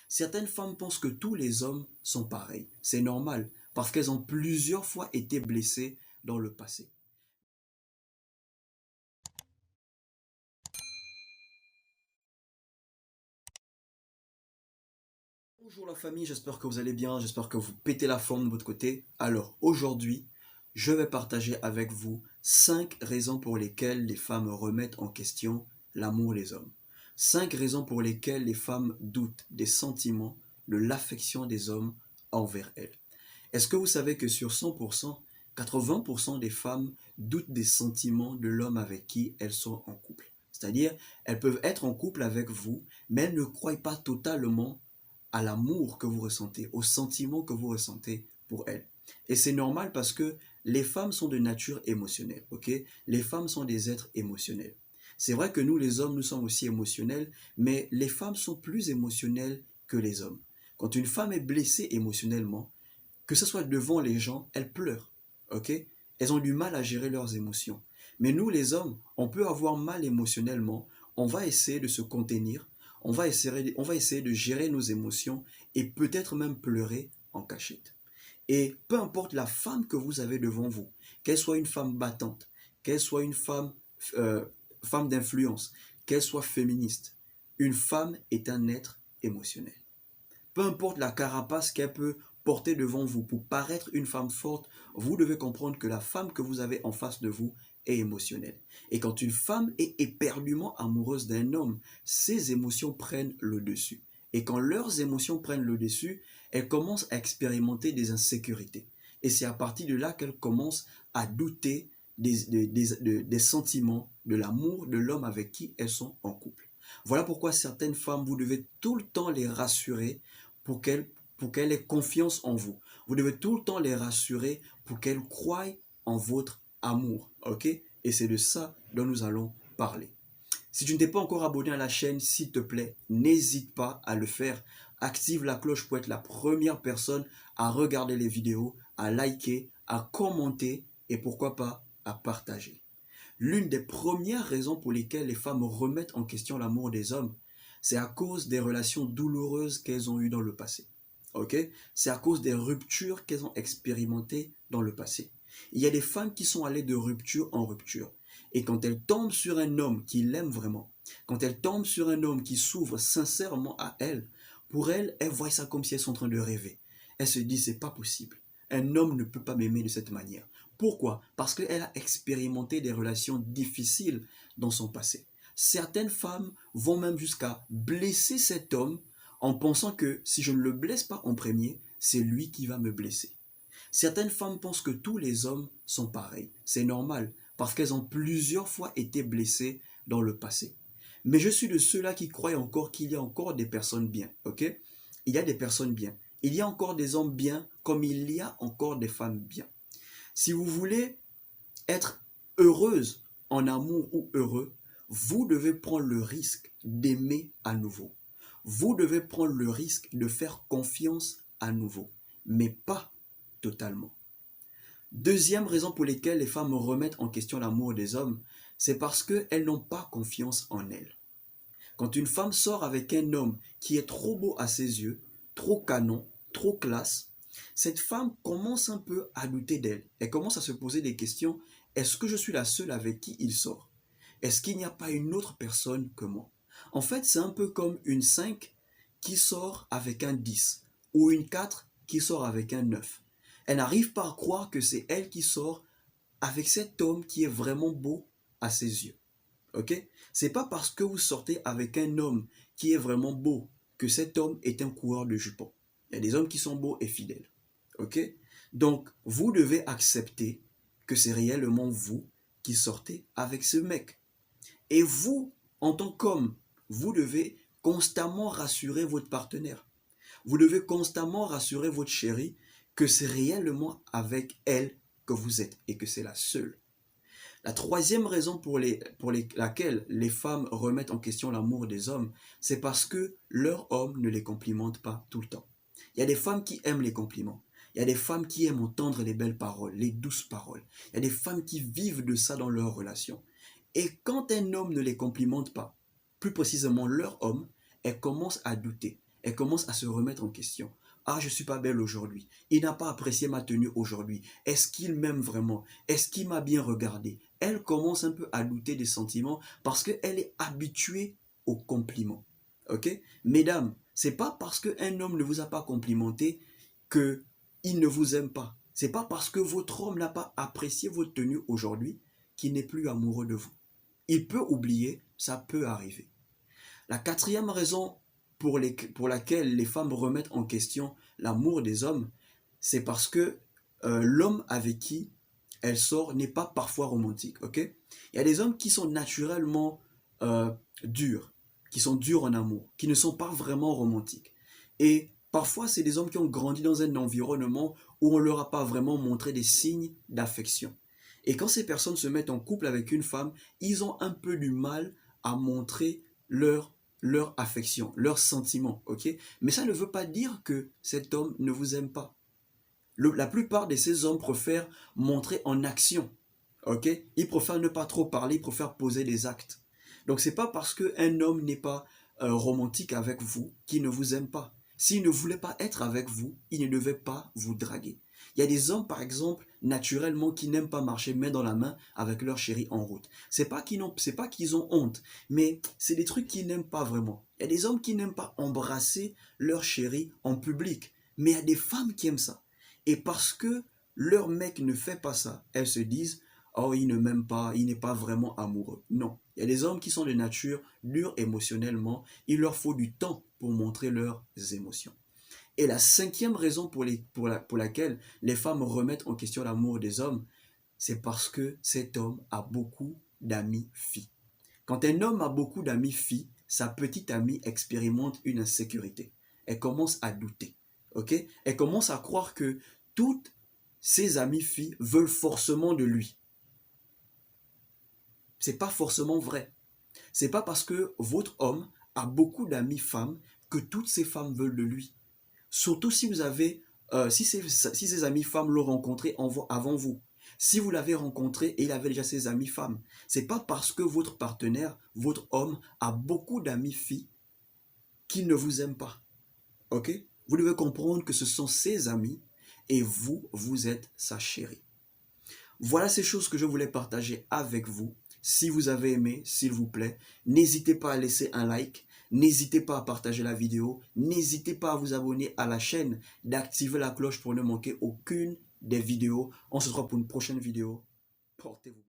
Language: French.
Certaines femmes pensent que tous les hommes sont pareils. C'est normal, parce qu'elles ont plusieurs fois été blessées dans le passé. Bonjour la famille, j'espère que vous allez bien, j'espère que vous pétez la forme de votre côté. Alors aujourd'hui, je vais partager avec vous 5 raisons pour lesquelles les femmes remettent en question l'amour des hommes. 5 raisons pour lesquelles les femmes doutent des sentiments, de l'affection des hommes envers elles. Est-ce que vous savez que sur 100%, 80% des femmes doutent des sentiments de l'homme avec qui elles sont en couple? C'est-à-dire, elles peuvent être en couple avec vous, mais elles ne croient pas totalement à l'amour que vous ressentez, au sentiment que vous ressentez pour elles. Et c'est normal parce que les femmes sont de nature émotionnelle, ok? Les femmes sont des êtres émotionnels. C'est vrai que nous, les hommes, nous sommes aussi émotionnels, mais les femmes sont plus émotionnelles que les hommes. Quand une femme est blessée émotionnellement, que ce soit devant les gens, elles pleurent, ok? Elles ont du mal à gérer leurs émotions. Mais nous, les hommes, on peut avoir mal émotionnellement, on va essayer de se contenir, on va essayer de gérer nos émotions et peut-être même pleurer en cachette. Et peu importe la femme que vous avez devant vous, qu'elle soit une femme battante, qu'elle soit une euh, femme d'influence, qu'elle soit féministe, une femme est un être émotionnel. Peu importe la carapace qu'elle peut porter devant vous pour paraître une femme forte, vous devez comprendre que la femme que vous avez en face de vous est émotionnelle. Et quand une femme est éperdument amoureuse d'un homme, ses émotions prennent le dessus. Et quand leurs émotions prennent le dessus, elle commence à expérimenter des insécurités. Et c'est à partir de là qu'elle commence à douter des sentiments, de l'amour de l'homme avec qui elles sont en couple. Voilà pourquoi certaines femmes, vous devez tout le temps les rassurer pour qu'elles pour qu'elles aient confiance en vous. Vous devez tout le temps les rassurer pour qu'elles croient en votre amour. Ok? Et c'est de ça dont nous allons parler. Si tu ne t'es pas encore abonné à la chaîne, s'il te plaît, n'hésite pas à le faire. Active la cloche pour être la première personne à regarder les vidéos, à liker, à commenter et pourquoi pas à partager. L'une des premières raisons pour lesquelles les femmes remettent en question l'amour des hommes, c'est à cause des relations douloureuses qu'elles ont eues dans le passé. Ok? C'est à cause des ruptures qu'elles ont expérimentées dans le passé. Il y a des femmes qui sont allées de rupture en rupture. Et quand elles tombent sur un homme qui l'aime vraiment, quand elles tombent sur un homme qui s'ouvre sincèrement à elles, pour elles, elles voient ça comme si elles sont en train de rêver. Elles se disent, c'est pas possible. Un homme ne peut pas m'aimer de cette manière. Pourquoi? Parce qu'elle a expérimenté des relations difficiles dans son passé. Certaines femmes vont même jusqu'à blesser cet homme en pensant que si je ne le blesse pas en premier, c'est lui qui va me blesser. Certaines femmes pensent que tous les hommes sont pareils. C'est normal, parce qu'elles ont plusieurs fois été blessées dans le passé. Mais je suis de ceux-là qui croient encore qu'il y a encore des personnes bien, ok? Il y a des personnes bien. Il y a encore des hommes bien, comme il y a encore des femmes bien. Si vous voulez être heureuse en amour ou heureux, vous devez prendre le risque d'aimer à nouveau. Vous devez prendre le risque de faire confiance à nouveau, mais pas totalement. Deuxième raison pour laquelle les femmes remettent en question l'amour des hommes, c'est parce qu'elles n'ont pas confiance en elles. Quand une femme sort avec un homme qui est trop beau à ses yeux, trop canon, trop classe, cette femme commence un peu à douter d'elle. Elle commence à se poser des questions. Est-ce que je suis la seule avec qui il sort? Est-ce qu'il n'y a pas une autre personne que moi? En fait, c'est un peu comme une 5 qui sort avec un 10 ou une 4 qui sort avec un 9. Elle n'arrive pas à croire que c'est elle qui sort avec cet homme qui est vraiment beau à ses yeux. Ok? C'est pas parce que vous sortez avec un homme qui est vraiment beau que cet homme est un coureur de jupons. Il y a des hommes qui sont beaux et fidèles. Ok? Donc, vous devez accepter que c'est réellement vous qui sortez avec ce mec. Et vous, en tant qu'homme, vous devez constamment rassurer votre partenaire. Vous devez constamment rassurer votre chérie que c'est réellement avec elle que vous êtes et que c'est la seule. La troisième raison laquelle les femmes remettent en question l'amour des hommes, c'est parce que leur homme ne les complimente pas tout le temps. Il y a des femmes qui aiment les compliments. Il y a des femmes qui aiment entendre les belles paroles, les douces paroles. Il y a des femmes qui vivent de ça dans leur relation. Et quand un homme ne les complimente pas, plus précisément leur homme, elles commencent à douter. elle commence à se remettre en question. Ah, je suis pas belle aujourd'hui. Il n'a pas apprécié ma tenue aujourd'hui. Est-ce qu'il m'aime vraiment? Est-ce qu'il m'a bien regardé? Elle commence un peu à douter des sentiments parce qu'elle est habituée aux compliments. Ok? Mesdames, c'est pas parce qu'un homme ne vous a pas complimenté que il ne vous aime pas. C'est pas parce que votre homme n'a pas apprécié votre tenue aujourd'hui qu'il n'est plus amoureux de vous. Il peut oublier, ça peut arriver. La quatrième raison pour laquelle les femmes remettent en question l'amour des hommes, c'est parce que l'homme avec qui elle sort n'est pas parfois romantique. Ok? Il y a des hommes qui sont naturellement euh, durs, qui sont durs en amour, qui ne sont pas vraiment romantiques. Et parfois, c'est des hommes qui ont grandi dans un environnement où on ne leur a pas vraiment montré des signes d'affection. Et quand ces personnes se mettent en couple avec une femme, ils ont un peu du mal à montrer leur affection, leurs sentiments, ok? Mais ça ne veut pas dire que cet homme ne vous aime pas. La plupart de ces hommes préfèrent montrer en action, ok? Ils préfèrent ne pas trop parler, ils préfèrent poser des actes. Donc c'est pas parce qu'un homme n'est pas romantique avec vous qu'il ne vous aime pas. S'il ne voulait pas être avec vous, il ne devait pas vous draguer. Il y a des hommes, par exemple, naturellement, qui n'aiment pas marcher main dans la main avec leur chérie en route. C'est pas qu'ils ont honte, mais c'est des trucs qu'ils n'aiment pas vraiment. Il y a des hommes qui n'aiment pas embrasser leur chérie en public, mais il y a des femmes qui aiment ça. Et parce que leur mec ne fait pas ça, elles se disent, oh, il ne m'aime pas, il n'est pas vraiment amoureux. Non. Il y a des hommes qui sont de nature durs émotionnellement. Il leur faut du temps pour montrer leurs émotions. Et la cinquième raison pour laquelle les femmes remettent en question l'amour des hommes, c'est parce que cet homme a beaucoup d'amis filles. Quand un homme a beaucoup d'amis filles, sa petite amie expérimente une insécurité. Elle commence à douter. Ok? Elle commence à croire que toutes ses amies filles veulent forcément de lui. C'est pas forcément vrai. C'est pas parce que votre homme a beaucoup d'amies femmes que toutes ces femmes veulent de lui. Surtout si vous avez, si ces amies femmes l'ont rencontré avant vous. Si vous l'avez rencontré et il avait déjà ses amies femmes. C'est pas parce que votre partenaire, votre homme, a beaucoup d'amies filles qu'il ne vous aime pas. Ok? Vous devez comprendre que ce sont ses amis et vous, vous êtes sa chérie. Voilà ces choses que je voulais partager avec vous. Si vous avez aimé, s'il vous plaît, n'hésitez pas à laisser un like, n'hésitez pas à partager la vidéo, n'hésitez pas à vous abonner à la chaîne, d'activer la cloche pour ne manquer aucune des vidéos. On se retrouve pour une prochaine vidéo. Portez-vous.